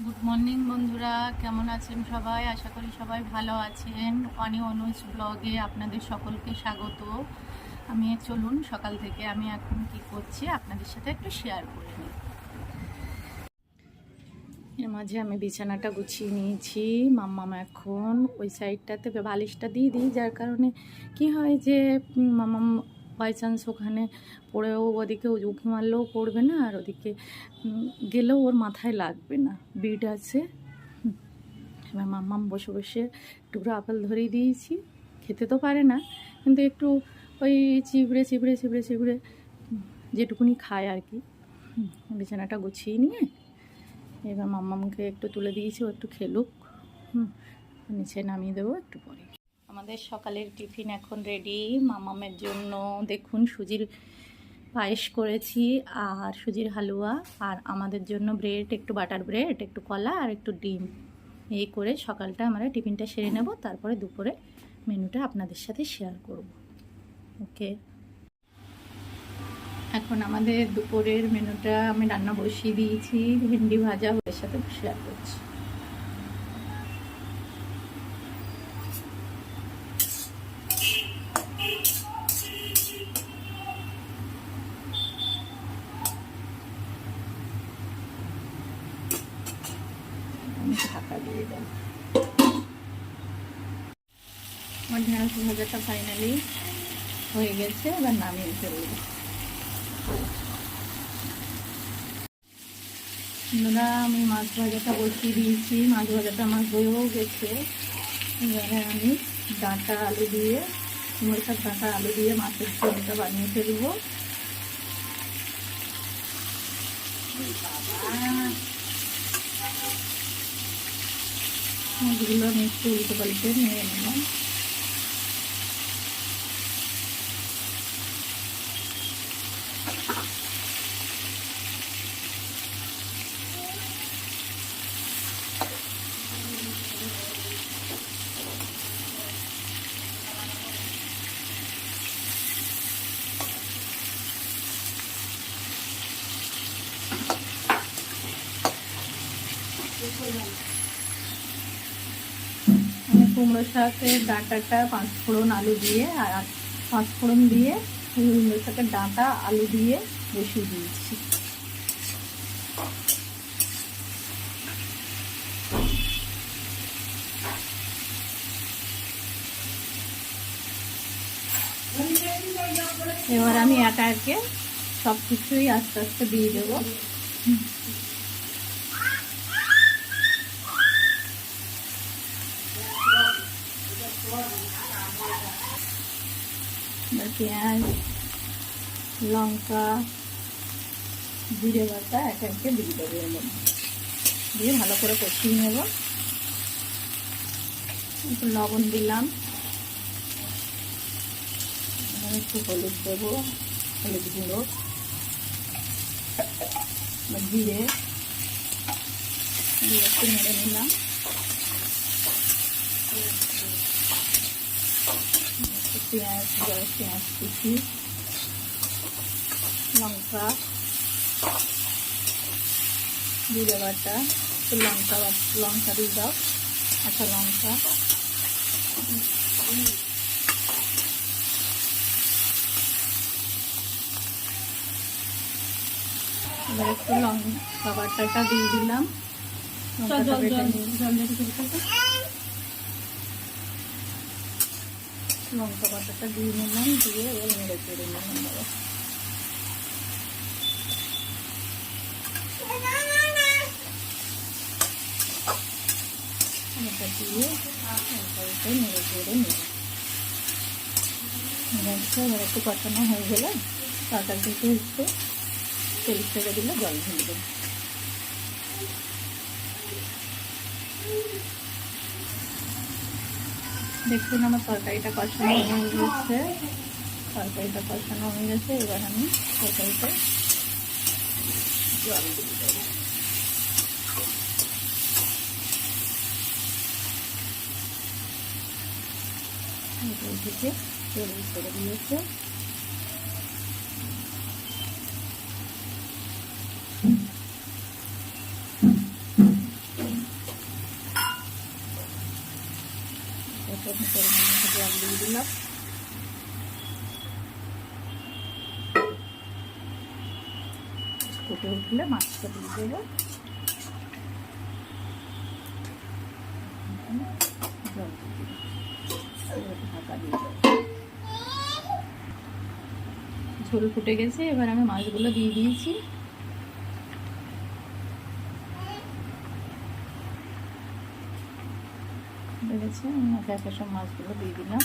Good morning বন্ধুরা, কেমন আছেন সবাই? আশা করি সবাই ভালো আছেন। অনি অনুজ ব্লগে আপনাদের সকলকে স্বাগত। চলুন সকাল থেকে আমি এখন কি করছি আপনাদের সাথে একটু শেয়ার করে নিই। এর মাঝে আমি বিছানাটা গুছিয়ে নিয়েছি। মাম্মাম এখন ওই সাইডটাতে বালিশটা দিয়ে দিই, যার কারণে কি হয় যে মাম্মাম বাই চান্স ওখানে পড়েও ওদিকে উঁকি মারলেও পড়বে না, আর ওদিকে গেলেও ওর মাথায় লাগবে না, বিড আছে। এবার মাম্মাম বসে বসে টুকরো আপেল ধরিয়ে দিয়েছি। খেতে তো পারে না, কিন্তু একটু ওই চিবড়ে চিবড়ে চিবড়ে চিবড়ে যেটুকুনি খায় আর কি। বিছানাটা গুছিয়ে নিয়ে এবার মাম্মামকে একটু তুলে দিয়েছি, ও একটু খেলুক, নিচে নামিয়ে দেবো একটু পরে। আমাদের সকালের টিফিন এখন রেডি। মাম্মামের জন্য দেখুন সুজির পায়েস করেছি আর সুজির হালুয়া, আর আমাদের জন্য ব্রেড, একটু বাটার ব্রেড, একটু কলা আর একটু ডিম। এই করে সকালটা আমরা টিফিনটা সেরে নেব, তারপরে দুপুরে মেনুটা আপনাদের সাথে শেয়ার করব। ওকে, এখন আমাদের দুপুরের মেনুটা আমি রান্না বসিয়ে দিয়েছি। ভেন্ডি ভাজা ওদের সাথে শেয়ার করছি। আমি ঢাকা দিয়ে দেব। আমার ঢেঁড়স ভাজাটা ফাইনালি হয়ে গেছে, এবার নামিয়ে ফেলব। বন্ধুরা, আমি মাছ ভাজাটা বসিয়ে দিয়েছি। মাছ ভাজাটা আমার হয়েও গেছে। এবারে আমি ডাঁটা আলু দিয়ে, কুমড়ো শাক ডাঁটা আলু দিয়ে মাছের ঝোলটা বানিয়ে ফেলবো। মাছগুলো আমি একটু উল্টে পাল্টে নিয়ে নিলাম। আমি কুমড়ো শাকের ডাঁটাটা 5 ফোড়ন আলু দিয়ে আর 5 ফোড়ন দিয়ে কুমড়ো শাকের ডাঁটা আলু দিয়ে বসিয়ে দিয়েছি। এবার আমি একা একে সব কিছুই আস্তে আস্তে দিয়ে দেবো। পেঁয়াজ, লঙ্কা, জিরে বাটা একে একে দিয়ে দেবো, এর মধ্যে দিয়ে ভালো করে কষিয়ে নেব। একটু লবণ দিলাম, একটু হলুদ দেবো, হলুদ গুঁড়ো, জিরে দিয়ে একটু নেড়ে নিলাম। পেঁয়াজ কুচি, লঙ্কা, জিরে বাটা, একটু লঙ্কা দিয়ে দাও, কাঁচা লঙ্কা, এবার একটু লঙ্কা বাটাটা দিয়ে দিলাম। লঙ্কা বাটাটা দিয়ে নিলাম, দিয়ে এবার নেড়ে চেড়ে নিলাম। এটা দিয়ে নেড়ে চেড়ে নিলাম। এবার একটু কষানো হয়ে গেলে তরকারি থেকে একটু তেল ছেড়ে দিলে জল ঢেলে দেবো। দেখুন আমার তরকারিটা কষানো হয়ে গেছে। এবার আমি তরকারিতে জল দিয়ে দেবো। থেকে তেল ছেড়ে দিয়েছে। জল দিয়ে দিলাম। ফুটে উঠলে মাছটা দিয়ে দেবো। ঢাকা দিয়ে দেবো। ঝোল ফুটে গেছে, এবার আমি মাছগুলো দিয়ে দিয়েছি। দেখেছি আমি একে সব মাছগুলো দিয়ে দিলাম।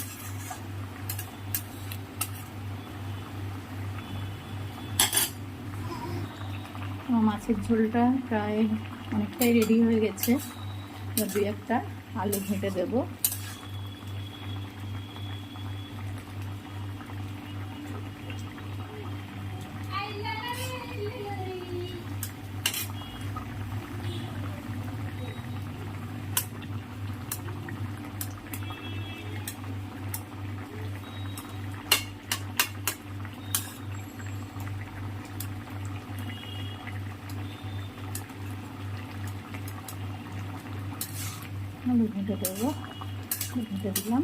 আমার মাছের ঝোলটা প্রায় অনেকটাই রেডি হয়ে গেছে। এবার 2-1টা আলু ঘেঁটে দেবো। আলু ঘেঁটে দেবো, ঘেঁটে দিলাম।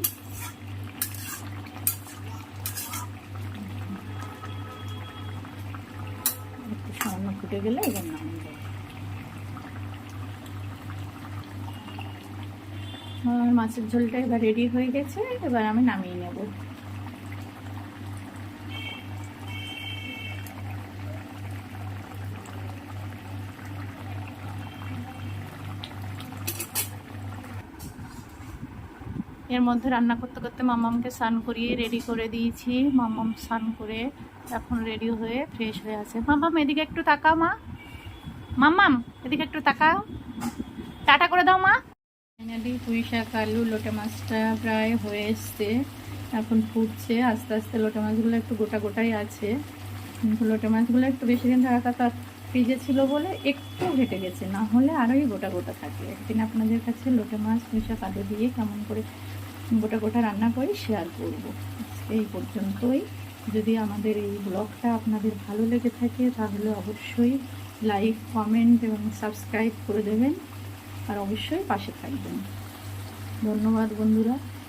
একটু সামান্য ফুটে গেলে এবার নামিয়ে দেবো। মাছের ঝোলটা এবার রেডি হয়ে গেছে, এবার আমি নামিয়ে নেব। এর মধ্যে রান্না করতে করতে মাম্মামকে স্নান করিয়ে রেডি করে দিয়েছি। মাম্মাম স্নান করে এখন রেডি হয়ে ফ্রেশ হয়ে আছে। মাম্মাম এদিকে একটু তাকাও মা, মাম্মাম এদিকে একটু তাকাও, টাটা করে দাও মা। ফাইনালি পুঁই শাক আলু লোটে মাছটা প্রায় হয়ে এসছে, এখন ফুটছে আস্তে আস্তে। লোটে মাছগুলো একটু গোটা গোটাই আছে, কিন্তু লোটে মাছগুলো একটু বেশি দিন থাকা কথা ফ্রিজে ছিল বলে একটু ঘেটে গেছে, না হলে আরোই গোটা গোটা থাকে। একদিন আপনাদের কাছে লোটে মাছ পুঁই শাক আলু দিয়ে কেমন করে গোটা গোটা রান্না করি শেয়ার করব। এই পর্যন্তই। যদি আমাদের এই ব্লগটা আপনাদের ভালো লেগে থাকে তাহলে অবশ্যই লাইক, কমেন্ট এবং সাবস্ক্রাইব করে দেবেন, আর অবশ্যই পাশে থাকবেন। ধন্যবাদ বন্ধুরা।